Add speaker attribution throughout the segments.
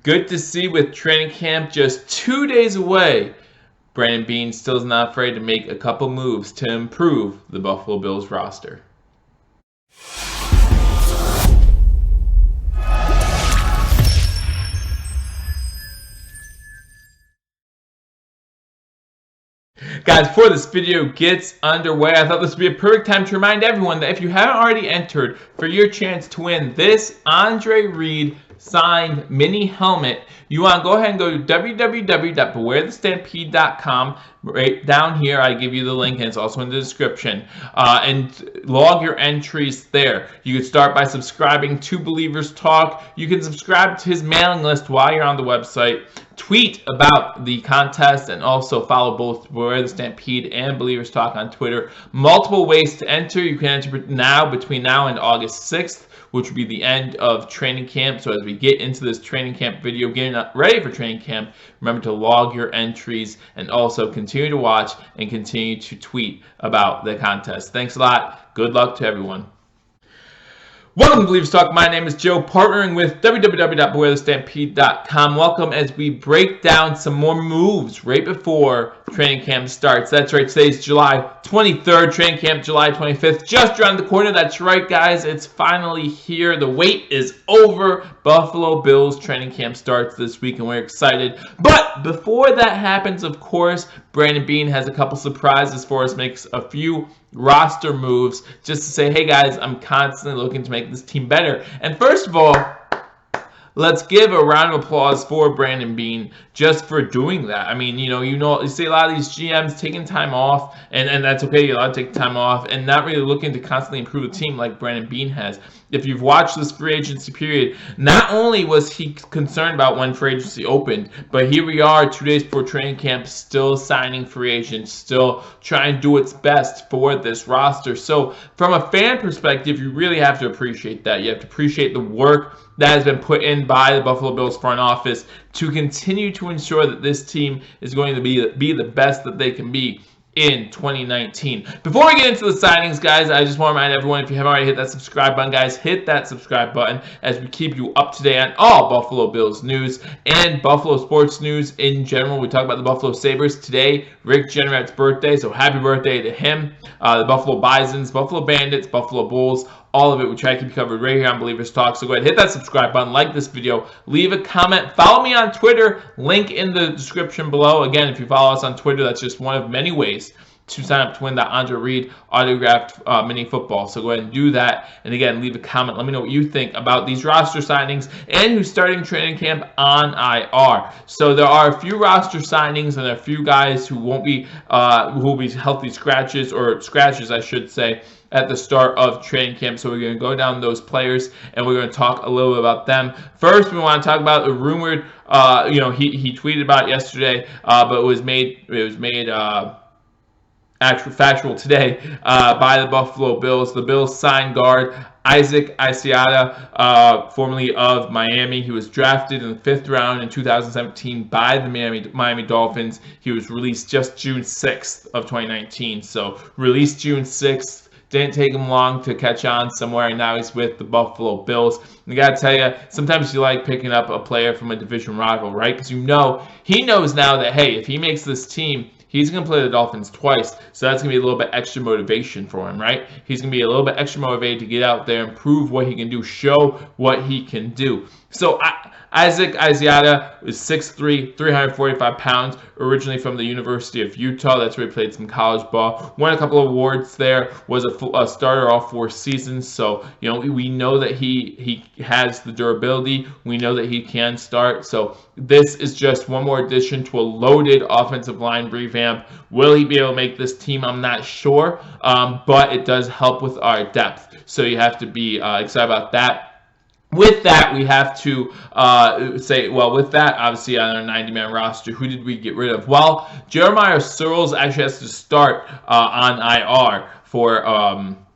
Speaker 1: Good to see with training camp just 2 days away. Beane still is not afraid to make a couple moves to improve the Buffalo Bills roster. Guys, before this video gets underway, I thought this would be a perfect time to remind everyone that if you haven't already entered for your chance to win this Andre Reed signed mini helmet, you want to go ahead and go to www.bewarethestampede.com. Right down here, I give you the link, and it's also in the description, and log your entries there. You can start by subscribing to Believers Talk. You can subscribe to his mailing list while you're on the website. Tweet about the contest, and also follow both Beware the Stampede and Believers Talk on Twitter. Multiple ways to enter. You can enter now between now and August 6th, which will be the end of training camp. So as we get into this training camp video, getting ready for training camp, remember to log your entries and also continue to watch and continue to tweet about the contest. Thanks a lot. Good luck to everyone. Welcome to Believers Talk. My name is Joe, partnering with www.bewarethestampede.com. Welcome as we break down some more moves right before training camp starts. That's right, today's July 23rd, training camp July 25th, just around the corner. That's right, guys, it's finally here. The wait is over. Buffalo Bills training camp starts this week, and we're excited. But before that happens, of course, Beane has a couple surprises for us, makes a few roster moves just to say, hey guys, I'm constantly looking to make this team better. And first of all, let's give a round of applause for Beane just for doing that. I mean, you see a lot of these GMs taking time off, and that's okay. You're allowed to take time off and not really looking to constantly improve the team like Beane has. If you've watched this free agency period, not only was he concerned about when free agency opened, but here we are 2 days before training camp, still signing free agents, still trying to do its best for this roster. So from a fan perspective, you really have to appreciate that. You have to appreciate the work that has been put in by the Buffalo Bills front office to continue to ensure that this team is going to be the best that they can be in 2019. Before we get into the signings, guys, I just want to remind everyone, if you haven't already hit that subscribe button, guys, hit that subscribe button as we keep you up to date on all Buffalo Bills news and Buffalo sports news in general. We talk about the Buffalo Sabres today, Rick Jennerat's birthday, so happy birthday to him. The Buffalo Bisons, Buffalo Bandits, Buffalo Bulls, all of it. We try to keep you covered right here on Believers Talk. So go ahead, hit that subscribe button, like this video, leave a comment, follow me on Twitter, link in the description below. Again, if you follow us on Twitter, that's just one of many ways to sign up to win that Andre Reed autographed mini football. So go ahead and do that. And again, leave a comment. Let me know what you think about these roster signings and who's starting training camp on IR. So there are a few roster signings and a few guys who will be healthy scratches, I should say, at the start of training camp. So we're going to go down those players and we're going to talk a little bit about them. First, we want to talk about the rumored, he tweeted about it yesterday, but it was made factual today by the Buffalo Bills. The Bills signed guard Asiata, formerly of Miami. He was drafted in the 5th round in 2017 by the Miami Dolphins. He was released just June 6th of 2019. So released June 6th. Didn't take him long to catch on somewhere, and now he's with the Buffalo Bills. And I gotta tell you, sometimes you like picking up a player from a division rival, right? Because he knows now that, hey, if he makes this team, he's going to play the Dolphins twice, so that's going to be a little bit extra motivation for him, right? He's going to be a little bit extra motivated to get out there and prove what he can do, show what he can do. So Asiata is 6'3", 345 pounds, originally from the University of Utah. That's where he played some college ball. Won a couple of awards there, was a starter all 4 seasons. So, we know that he has the durability. We know that he can start. So this is just one more addition to a loaded offensive line revamp. Will he be able to make this team? I'm not sure, but it does help with our depth. So you have to be excited about that. With that, we have to say, well, with that, obviously on our 90-man roster, who did we get rid of? Well, Jeremiah Searles actually has to start on IR for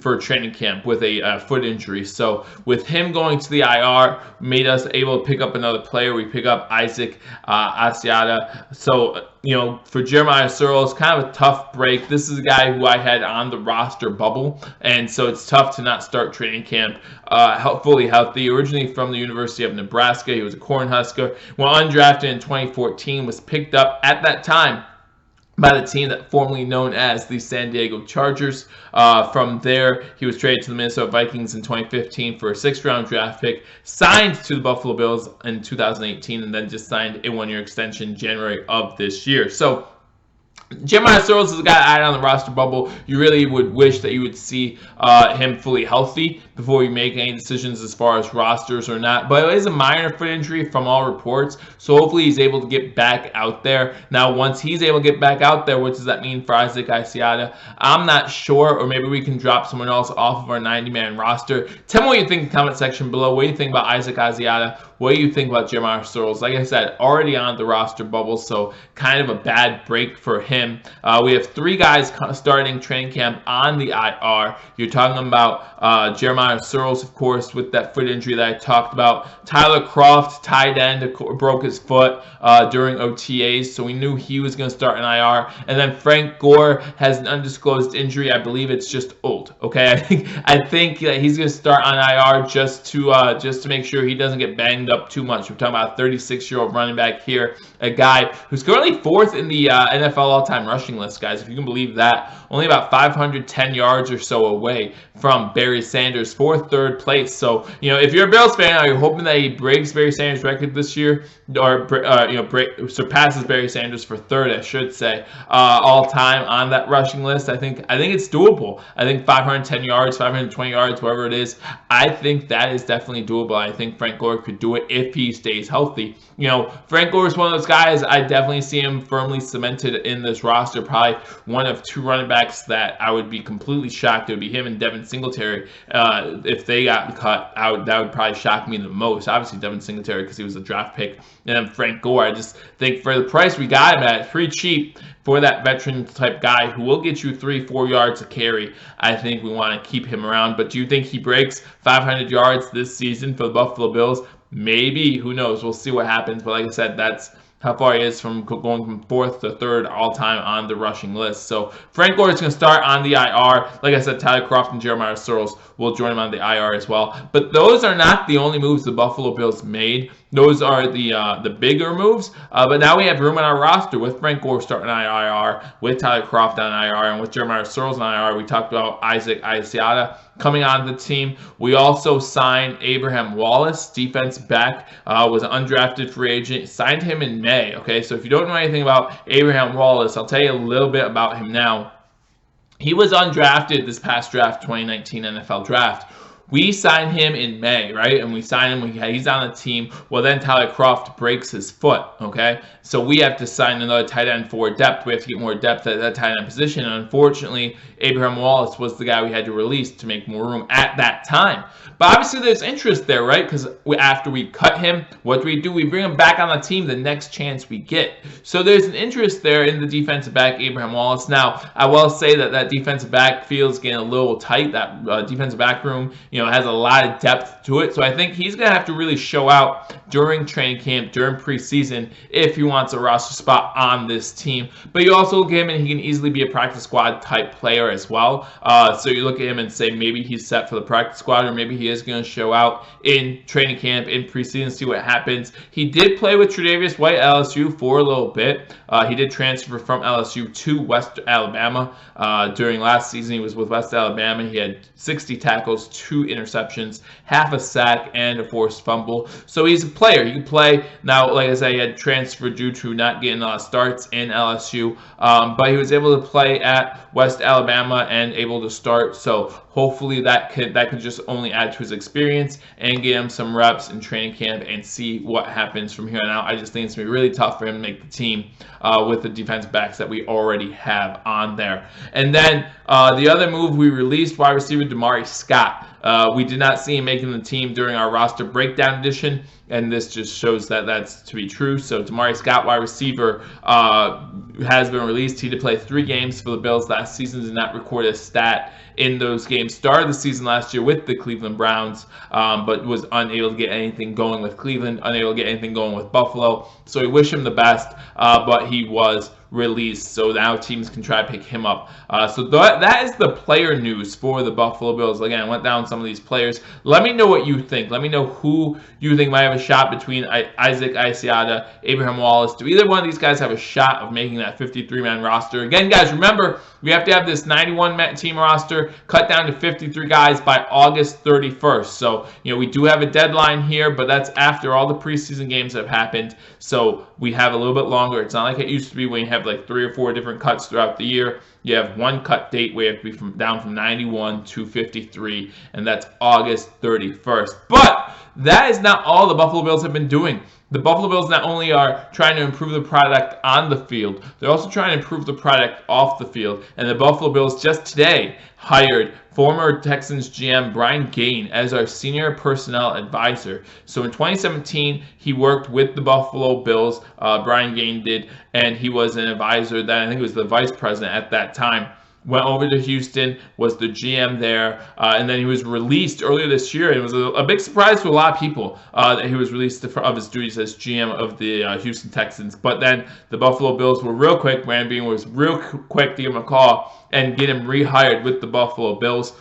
Speaker 1: for training camp with a foot injury. So with him going to the IR, made us able to pick up another player. We pick up Asiata. So, for Jeremiah Searles, kind of a tough break. This is a guy who I had on the roster bubble, and so it's tough to not start training camp fully healthy. Originally from the University of Nebraska, he was a Cornhusker. When undrafted in 2014, was picked up at that time by the team that formerly known as the San Diego Chargers. From there, he was traded to the Minnesota Vikings in 2015 for a 6th-round draft pick, signed to the Buffalo Bills in 2018, and then just signed a 1-year extension January of this year. So Jeremiah Searles is a guy I had on the roster bubble. You really would wish that you would see him fully healthy before you make any decisions as far as rosters or not. But it is a minor foot injury from all reports, so hopefully he's able to get back out there. Now, once he's able to get back out there, what does that mean for Isaac Asiata? I'm not sure, or maybe we can drop someone else off of our 90-man roster. Tell me what you think in the comment section below. What do you think about Isaac Asiata? What do you think about Jeremiah Searles? Like I said, already on the roster bubble, so kind of a bad break for him. We have 3 guys starting training camp on the IR. You're talking about Jeremiah Searles, of course, with that foot injury that I talked about. Tyler Kroft, tight end, broke his foot during OTAs, so we knew he was going to start an IR. And then Frank Gore has an undisclosed injury. I believe it's just old. Okay, I think that he's going to start on IR just to make sure he doesn't get banged up too much. We're talking about a 36-year-old running back here, a guy who's currently 4th in the NFL all-time rushing list, guys, if you can believe that. Only about 510 yards or so away from Barry Sanders for 3rd place. So, if you're a Bills fan, are you hoping that he breaks Barry Sanders' record this year, or surpasses Barry Sanders for 3rd, I should say, all time on that rushing list? I think it's doable. I think 510 yards, 520 yards, whatever it is, I think that is definitely doable. I think Frank Gore could do it if he stays healthy. Frank Gore is one of those guys, I definitely see him firmly cemented in this roster. Probably one of 2 running backs that I would be completely shocked. It would be him and Devin Singletary. If they got cut, that would probably shock me the most. Obviously, Devin Singletary, because he was a draft pick. And then Frank Gore, I just think for the price we got him at, pretty cheap for that veteran type guy who will get you 3-4 yards a carry. I think we want to keep him around. But do you think he breaks 500 yards this season for the Buffalo Bills? Maybe. Who knows? We'll see what happens. But like I said, that's how far he is from going from 4th to 3rd all-time on the rushing list. So Frank Gore is going to start on the IR. Like I said, Tyler Kroft and Jeremiah Searles will join him on the IR as well. But those are not the only moves the Buffalo Bills made. Those are the bigger moves. But now we have room on our roster with Frank Gore starting on IR, with Tyler Kroft on IR, and with Jeremiah Searles on IR. We talked about Isaac Asiata coming on the team. We also signed Abraham Wallace, defense back, was an undrafted free agent. Signed him in May. Okay, so if you don't know anything about Abraham Wallace, I'll tell you a little bit about him now. He was undrafted this past draft, 2019 NFL draft. We signed him in May, right? And we signed him. He's on the team. Well, then Tyler Kroft breaks his foot, okay? So we have to sign another tight end for depth. We have to get more depth at that tight end position. And unfortunately, Abraham Wallace was the guy we had to release to make more room at that time. But obviously, there's interest there, right? Because after we cut him, what do? We bring him back on the team the next chance we get. So there's an interest there in the defensive back, Abraham Wallace. Now, I will say that defensive back feels getting a little tight. That defensive back room, has a lot of depth to it. So I think he's going to have to really show out during training camp, during preseason, if he wants a roster spot on this team. But you also look at him and he can easily be a practice squad type player as well. So you look at him and say maybe he's set for the practice squad, or maybe he is going to show out in training camp, in preseason, see what happens. He did play with Tre'Davious White at LSU for a little bit. He did transfer from LSU to West Alabama. During last season, he was with West Alabama. He had 60 tackles, 2 interceptions, half a sack, and a forced fumble. So he's a player. He can play. Now, like I said, he had transferred due to not getting a lot of starts in LSU, but he was able to play at West Alabama and able to start. So hopefully that could just only add to his experience and get him some reps in training camp and see what happens from here on out. I just think it's going to be really tough for him to make the team with the defensive backs that we already have on there. And then the other move we released, wide receiver Damari Scott. We did not see him making the team during our roster breakdown edition. and this just shows that that's to be true. So Damari Scott, wide receiver, has been released. He did play 3 games for the Bills last season, did not record a stat in those games. Started the season last year with the Cleveland Browns, but was unable to get anything going with Cleveland, unable to get anything going with Buffalo. So we wish him the best, but he was released, so now teams can try to pick him up. So that is the player news for the Buffalo Bills. Again, I went down some of these players. Let me know what you think. Let me know who you think might have a shot between Isaac Asiata, Abraham Wallace. Do either one of these guys have a shot of making that 53-man roster? Again, guys, remember, we have to have this 91-man team roster cut down to 53 guys by August 31st. So, we do have a deadline here, but that's after all the preseason games have happened. So we have a little bit longer. It's not like it used to be when you have like 3 or 4 different cuts throughout the year. You have one cut date where you have to be down from 91 to 53, and that's August 31st. But that is not all the Buffalo Bills have been doing. The Buffalo Bills not only are trying to improve the product on the field, they're also trying to improve the product off the field. And the Buffalo Bills just today hired former Texans GM Brian Kane as our senior personnel advisor. So in 2017, he worked with the Buffalo Bills, Brian Kane did, and he was an advisor that I think was the vice president at that time. Went over to Houston, was the GM there, and then he was released earlier this year. And it was a big surprise to a lot of people that he was released of his duties as GM of the Houston Texans. But then the Buffalo Bills were real quick. Brian Beane was real quick to give him a call and get him rehired with the Buffalo Bills.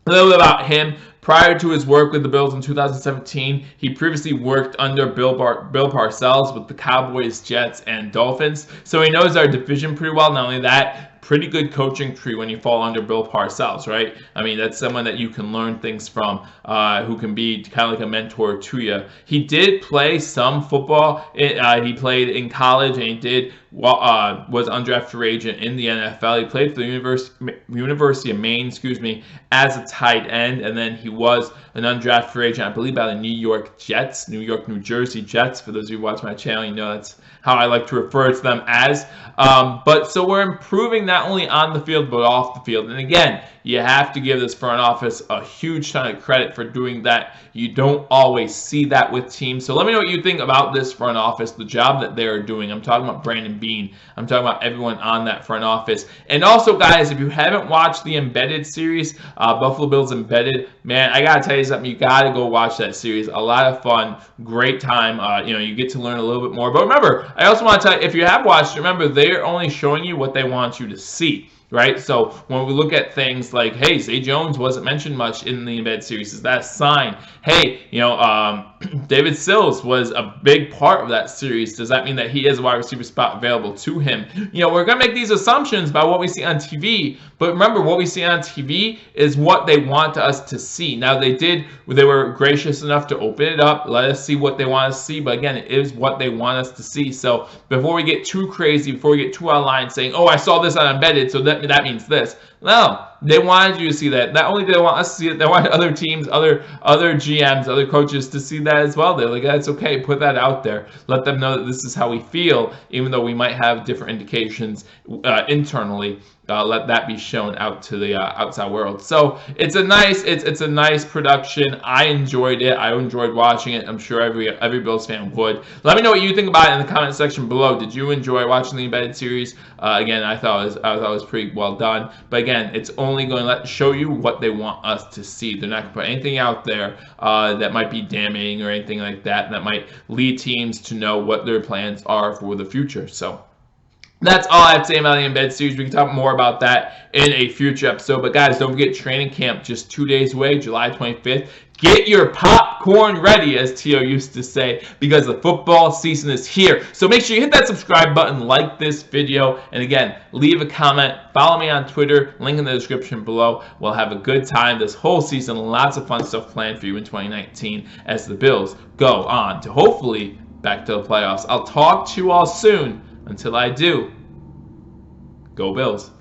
Speaker 1: A little bit about him. Prior to his work with the Bills in 2017, he previously worked under Bill Parcells with the Cowboys, Jets, and Dolphins. So he knows our division pretty well. Not only that, pretty good coaching tree when you fall under Bill Parcells, right? I mean, that's someone that you can learn things from, who can be kind of like a mentor to you. He did play some football. He played in college, and he was undrafted free agent in the NFL. He played for the University of Maine, as a tight end, and then he was an undrafted free agent, I believe, by the New York New Jersey Jets. For those of you who watch my channel, you know that's how I like to refer to them as. But so we're improving not only on the field, but off the field. And again, you have to give this front office a huge ton of credit for doing that. You don't always see that with teams. So let me know what you think about this front office, the job that they're doing. I'm talking about Brandon Beane. I'm talking about everyone on that front office. And also, guys, if you haven't watched the Embedded series, Buffalo Bills Embedded, man, I got to tell you something. You got to go watch that series. A lot of fun. Great time. You get to learn a little bit more. But remember, I also want to tell you, if you have watched, remember, they're only showing you what they want you to see. Right? So when we look at things like, hey, Zay Jones wasn't mentioned much in the Embed series. Is that a sign? Hey, David Searles was a big part of that series. Does that mean that he has a wide receiver spot available to him? We're going to make these assumptions by what we see on TV. But remember, what we see on TV is what they want us to see. Now, they were gracious enough to open it up, let us see what they want to see. But again, it is what they want us to see. So before we get too crazy, before we get too online saying, oh, I saw this on Embedded, so that means this. No, they wanted you to see that. Not only did they want us to see it, they wanted other teams, other GMs, other coaches to see that as well. They're like, that's okay, put that out there. Let them know that this is how we feel, even though we might have different indications internally. Let that be shown out to the outside world. So it's a nice production. I enjoyed it. I enjoyed watching it. I'm sure every Bills fan would. Let me know what you think about it in the comment section below. Did you enjoy watching the Embedded series? Again, I thought it was pretty well done. But again, it's only going to show you what they want us to see. They're not going to put anything out there that might be damning or anything like that might lead teams to know what their plans are for the future. So that's all I have to say about the Embed series. We can talk more about that in a future episode. But guys, don't forget training camp just 2 days away, July 25th. Get your popcorn ready, as Tio used to say, because the football season is here. So make sure you hit that subscribe button, like this video, and again, leave a comment. Follow me on Twitter, link in the description below. We'll have a good time this whole season. Lots of fun stuff planned for you in 2019 as the Bills go on to hopefully back to the playoffs. I'll talk to you all soon. Until I do, go Bills.